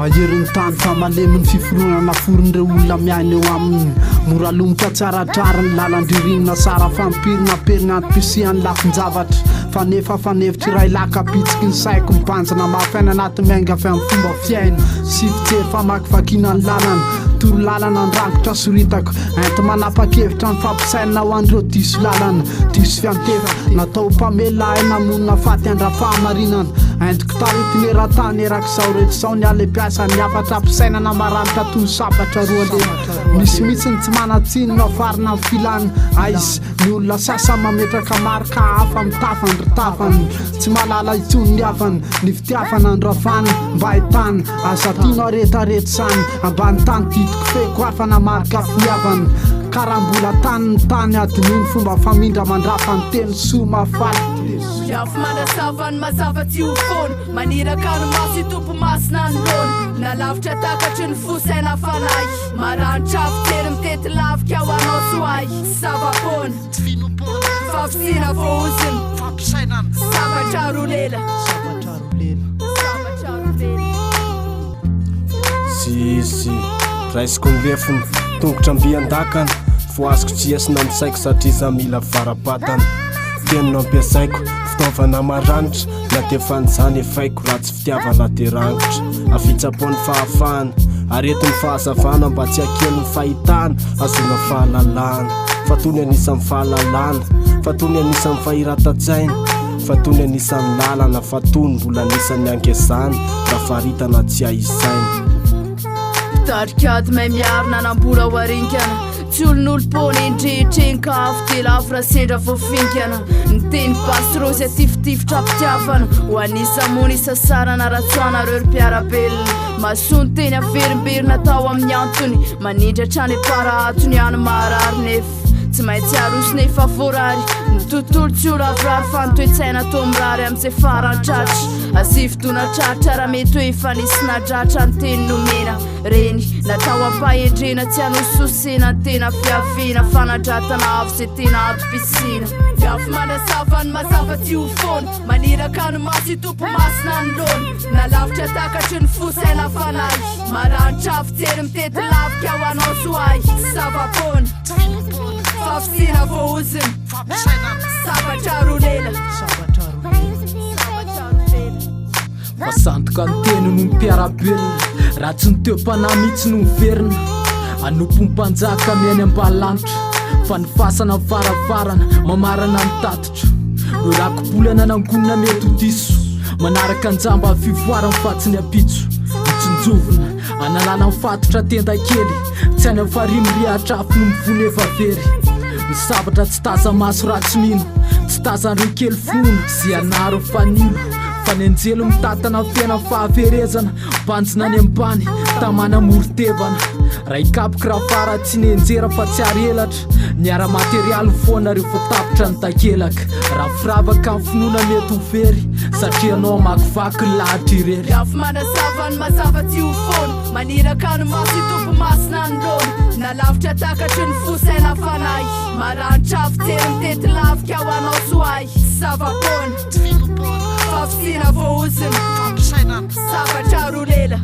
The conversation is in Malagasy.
maheriny tany fa maleminy fiforognana forondreo olona miaina eo aminy moralomotra tsaradrariny lalandririnina sara fampirina perina antopisiany lafinjavatra fanefafanevitra iray lakapitsiky ny saiko mibanjana mahafaina anaty miainga avy amin'ny fomba fiaina sy fijery famakivakiana ny lalana toro lalana andrangotra soritako ento manapa-kevitra ny fampisaina ho andreo diso lalana diso fiantefa natao mpamela aina monina faty andra-fahamarinana entiko taritiny eran-tany erak'izao rehetr'izao ny ale mpiasa ny afatra ampisainana maranitra toy sabatra roale misy mitsiny tsy manatsinona avarina amin'ny filana aizy ny olona sasa mametraka marika hafa mitafany ritafany tsy malala itsony ny avany ny fitiavana andravany mba hitany azatino aretaretra zany ambany tany ditiko feko afana marika fiavany karambola tany ny tany adininy fomba famindra mandrafa ny teny soa mafaly Yafy manasavany mazava tsy ho fony maniraka ny masy tompo masina ny lony nalavitra takatry ny fosaina fanahy maranitra fitery mitety lavika ho anao soahy savapony fafisina vooziny sabatra rolela Zizy raisiko ny lefiny tongotra ambiandakana fo azoko tsy asina misaiko satria za mila varapatana tenino ampiasaiko fitaovana maranitra na dia fanizany efaiko raha tsy fitiavana dia rangotra afitsapony fahafahana aretiny fahazavana mba tsy akely ny fahitana azona fahalalana fa tony anisan'ny fahalalana fa tony anisan'ny fahiran-tatsaina fa tony anisan'ny lalana fa tony mbola anisan'ny ankezany raha faharitana tsy ahisaina tarikady may miarina nambola ho arinkana tsy olon'olopony indrehitreny ka afo de lavora sendra voafinkana ny teny pastrosy atifitifitra mpitiavana ho anisa mona isa sarana ratsoanareo ry mpiarabelona masony teny averimberina tao amin'ny antony manindra trany parahatony any maharary nefa tsy maintsy arosy nefa voarary ny tontolo tsy ho ravorary fa nitoetsaina to mirary amin'izay farantratra asivotona tratra raha mety hoe efa nisy nadratra ny teny nomena reny natao ampahendrena tsy hanososena ny tena fiavena fanadratana avo izay tena atom-pisina viafy manasavany mazava tsy ho fony maniraka ny masy tompo masina ny lony nalavitra takatry ny fosaina fanahy maranitra fitery mitety lavika ho anao soahy savapony fafisina vooziny sabatra rolela fasandoka ny teny no mpiarabelona raha tsy ny teo-panahy mihitsy no miverina anompo mpanjaka miainy ambalanitra fa ny fasana varavarana mamarana ny tatitra no rakobolana nangonina mety ho diso manaraka njamba ny fivoarany fatsiny apitso mitsinjovina analana mifatotra tenda kely tsy any amfarimy rihatra afo no mivony efa very ny sabatra tsy taza maso ratsy mino tsy tazan'ireo kely fona sy anaro fanilo fa ny anjelo mitatana fiaina fahaverezana mpanjina ny ambany tamana morotevana raha ikapoky raha fara tsy nenjera fa tsy ary elatra ny ara-materialy foana rehefa tapitra ny takelaka raha firavaka amin'ny finoana mety ho very satria anao makivaky ny lahatra irery yafy manasavany mazava tsy ho fony maniraka ny masy tompo masina ny lony nalavitra takatry ny fosaina fanahy maranitra fitery mitety lavika ho anao soahy savapony fafisina vooziny sabatra rolela